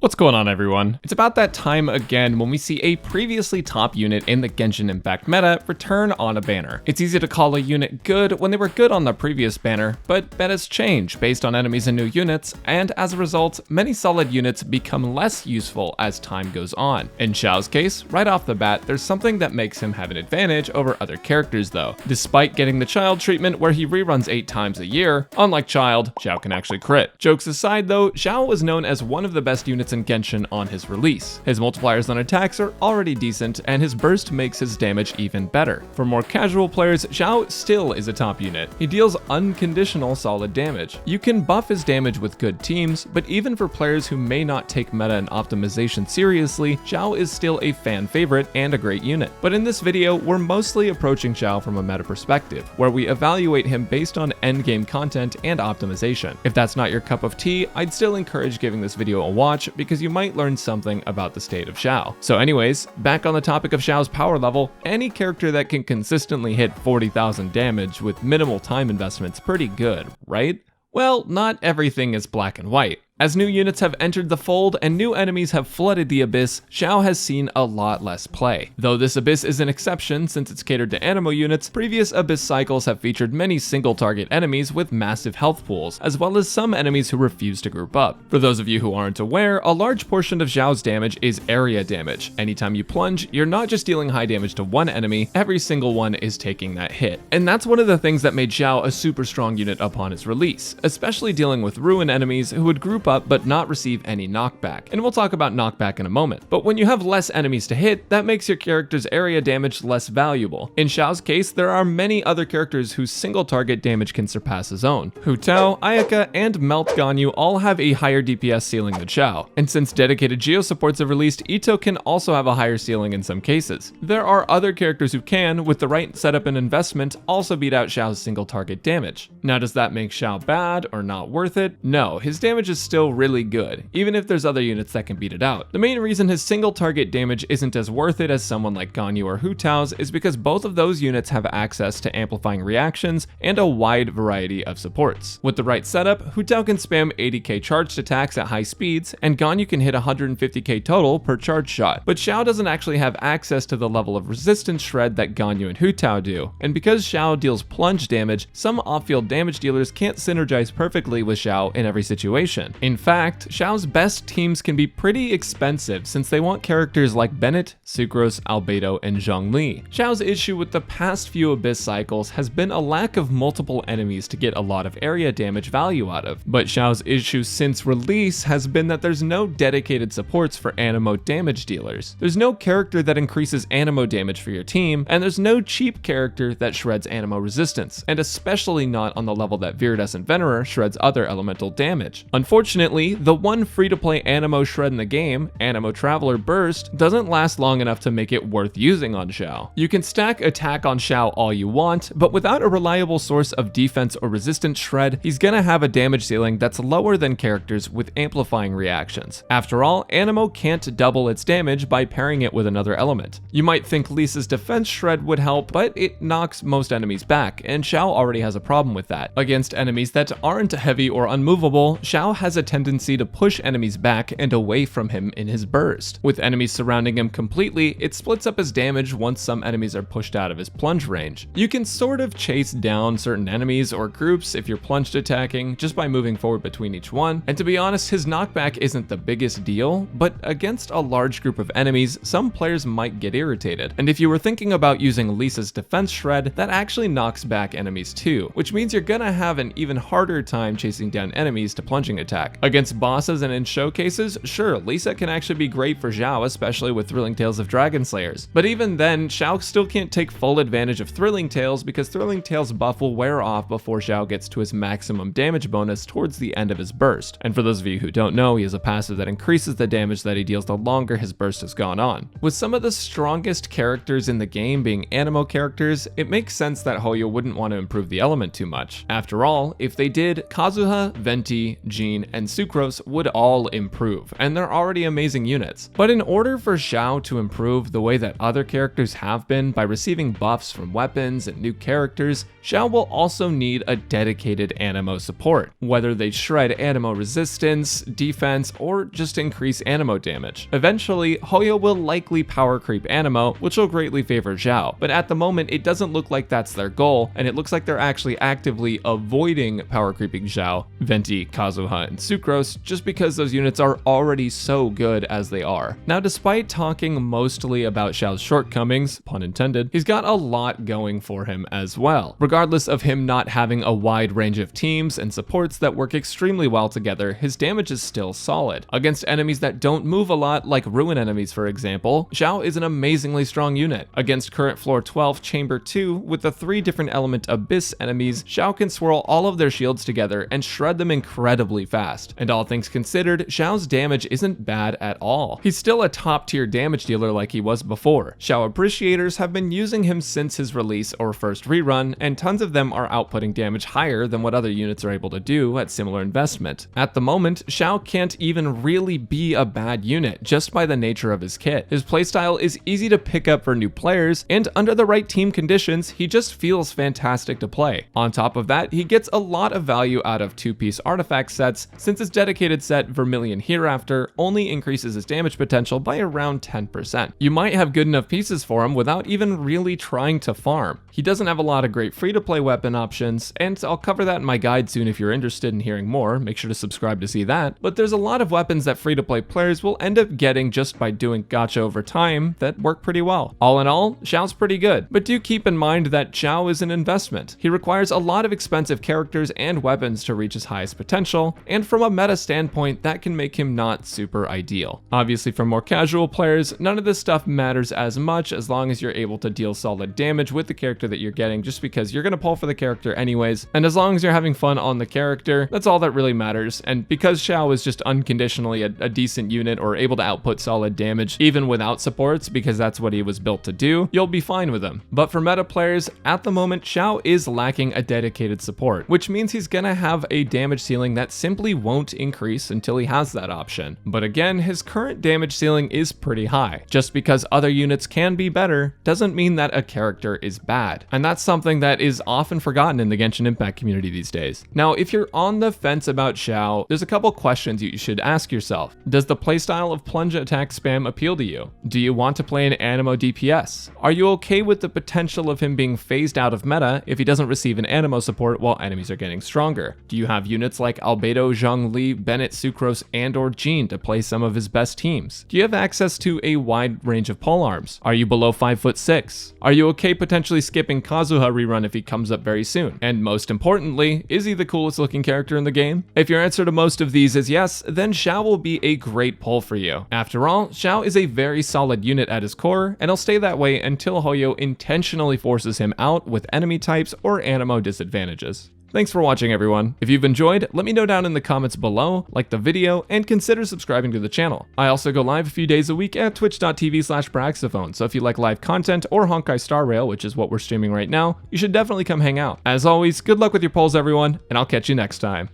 What's going on, everyone? It's about that time again when we see a previously top unit in the Genshin Impact meta return on a banner. It's easy to call a unit good when they were good on the previous banner, but metas change based on enemies and new units, and as a result, many solid units become less useful as time goes on. In Xiao's case, right off the bat, there's something that makes him have an advantage over other characters though. Despite getting the Child treatment where he reruns 8 times a year, unlike Child, Xiao can actually crit. Jokes aside though, Xiao was known as one of the best units in Genshin on his release. His multipliers on attacks are already decent, and his burst makes his damage even better. For more casual players, Xiao still is a top unit. He deals unconditional solid damage. You can buff his damage with good teams, but even for players who may not take meta and optimization seriously, Xiao is still a fan favorite and a great unit. But in this video, we're mostly approaching Xiao from a meta perspective, where we evaluate him based on endgame content and optimization. If that's not your cup of tea, I'd still encourage giving this video a watch because you might learn something about the state of Xiao. So anyways, back on the topic of Xiao's power level, any character that can consistently hit 40,000 damage with minimal time investment's pretty good, right? Well, not everything is black and white. As new units have entered the fold and new enemies have flooded the Abyss, Xiao has seen a lot less play. Though this Abyss is an exception since it's catered to Animo units, previous Abyss cycles have featured many single target enemies with massive health pools, as well as some enemies who refuse to group up. For those of you who aren't aware, a large portion of Xiao's damage is area damage. Anytime you plunge, you're not just dealing high damage to one enemy, every single one is taking that hit. And that's one of the things that made Xiao a super strong unit upon its release, especially dealing with ruin enemies who would group up but not receive any knockback. And we'll talk about knockback in a moment. But when you have less enemies to hit, that makes your character's area damage less valuable. In Xiao's case, there are many other characters whose single target damage can surpass his own. Hu Tao, Ayaka, and Melt Ganyu all have a higher DPS ceiling than Xiao. And since dedicated Geo supports have released, Itto can also have a higher ceiling in some cases. There are other characters who can, with the right setup and investment, also beat out Xiao's single target damage. Now, does that make Xiao bad or not worth it? No, his damage is still really good, even if there's other units that can beat it out. The main reason his single target damage isn't as worth it as someone like Ganyu or Hu Tao's is because both of those units have access to amplifying reactions and a wide variety of supports. With the right setup, Hu Tao can spam 80k charged attacks at high speeds, and Ganyu can hit 150k total per charge shot. But Xiao doesn't actually have access to the level of resistance shred that Ganyu and Hu Tao do, and because Xiao deals plunge damage, some off-field damage dealers can't synergize perfectly with Xiao in every situation. In fact, Xiao's best teams can be pretty expensive since they want characters like Bennett, Sucrose, Albedo, and Zhongli. Xiao's issue with the past few Abyss cycles has been a lack of multiple enemies to get a lot of area damage value out of, but Xiao's issue since release has been that there's no dedicated supports for Animo damage dealers. There's no character that increases Animo damage for your team, and there's no cheap character that shreds Animo resistance, and especially not on the level that Viridescent Venerer shreds other elemental damage. Unfortunately, the one free-to-play Animo shred in the game, Animo Traveler Burst, doesn't last long enough to make it worth using on Xiao. You can stack attack on Xiao all you want, but without a reliable source of defense or resistance shred, he's gonna have a damage ceiling that's lower than characters with amplifying reactions. After all, Animo can't double its damage by pairing it with another element. You might think Lisa's defense shred would help, but it knocks most enemies back, and Xiao already has a problem with that. Against enemies that aren't heavy or unmovable, Xiao has a tendency to push enemies back and away from him in his burst. With enemies surrounding him completely, it splits up his damage once some enemies are pushed out of his plunge range. You can sort of chase down certain enemies or groups if you're plunged attacking just by moving forward between each one, and to be honest, his knockback isn't the biggest deal, but against a large group of enemies, some players might get irritated. And if you were thinking about using Lisa's defense shred, that actually knocks back enemies too, which means you're gonna have an even harder time chasing down enemies to plunging attack. Against bosses and in showcases, sure, Lisa can actually be great for Xiao, especially with Thrilling Tales of Dragon Slayers. But even then, Xiao still can't take full advantage of Thrilling Tales because Thrilling Tales buff will wear off before Xiao gets to his maximum damage bonus towards the end of his burst. And for those of you who don't know, he has a passive that increases the damage that he deals the longer his burst has gone on. With some of the strongest characters in the game being Animo characters, it makes sense that Hoyo wouldn't want to improve the element too much. After all, if they did, Kazuha, Venti, Jean, and and Sucrose would all improve, and they're already amazing units. But in order for Xiao to improve the way that other characters have been by receiving buffs from weapons and new characters, Xiao will also need a dedicated Animo support, whether they shred Animo resistance, defense, or just increase Animo damage. Eventually, Hoyo will likely power creep Animo, which will greatly favor Xiao, but at the moment it doesn't look like that's their goal, and it looks like they're actually actively avoiding power creeping Xiao, Venti, Kazuha, and Sucrose just because those units are already so good as they are. Now, despite talking mostly about Xiao's shortcomings, pun intended, he's got a lot going for him as well. Regardless of him not having a wide range of teams and supports that work extremely well together, his damage is still solid. Against enemies that don't move a lot, like Ruin enemies for example, Xiao is an amazingly strong unit. Against current floor 12 Chamber 2 with the 3 different element Abyss enemies, Xiao can swirl all of their shields together and shred them incredibly fast. And all things considered, Xiao's damage isn't bad at all. He's still a top tier damage dealer like he was before. Xiao appreciators have been using him since his release or first rerun, and tons of them are outputting damage higher than what other units are able to do at similar investment. At the moment, Xiao can't even really be a bad unit just by the nature of his kit. His playstyle is easy to pick up for new players, and under the right team conditions, he just feels fantastic to play. On top of that, he gets a lot of value out of 2-piece artifact sets, since his dedicated set Vermilion Hereafter only increases his damage potential by around 10%. You might have good enough pieces for him without even really trying to farm. He doesn't have a lot of great free-to-play weapon options, and I'll cover that in my guide soon if you're interested in hearing more. Make sure to subscribe to see that. But there's a lot of weapons that free-to-play players will end up getting just by doing gacha over time that work pretty well. All in all, Xiao's pretty good, but do keep in mind that Xiao is an investment. He requires a lot of expensive characters and weapons to reach his highest potential, and from a meta standpoint, that can make him not super ideal. Obviously, for more casual players, none of this stuff matters as much as long as you're able to deal solid damage with the character that you're getting, just because you're going to pull for the character anyways, and as long as you're having fun on the character, that's all that really matters. And because Xiao is just unconditionally a decent unit or able to output solid damage even without supports, because that's what he was built to do, you'll be fine with him. But for meta players, at the moment, Xiao is lacking a dedicated support, which means he's gonna have a damage ceiling that simply won't increase until he has that option. But again, his current damage ceiling is pretty high. Just because other units can be better doesn't mean that a character is bad, and that's something that is often forgotten in the Genshin Impact community these days. Now, if you're on the fence about Xiao, there's a couple questions you should ask yourself. Does the playstyle of plunge attack spam appeal to you? Do you want to play an Animo DPS? Are you okay with the potential of him being phased out of meta if he doesn't receive an Animo support while enemies are getting stronger? Do you have units like Albedo, Zhongli, Bennett, Sucrose, and/or Jean to play some of his best teams? Do you have access to a wide range of polearms? Are you below 5'6"? Are you okay potentially skipping Kazuha rerun if he comes up very soon? And most importantly, is he the coolest looking character in the game? If your answer to most of these is yes, then Xiao will be a great pull for you. After all, Xiao is a very solid unit at his core, and he'll stay that way until Hoyo intentionally forces him out with enemy types or Animo disadvantages. Thanks for watching, everyone. If you've enjoyed, let me know down in the comments below, like the video, and consider subscribing to the channel. I also go live a few days a week at twitch.tv/Braxophone, so if you like live content or Honkai Star Rail, which is what we're streaming right now, you should definitely come hang out. As always, good luck with your polls, everyone, and I'll catch you next time.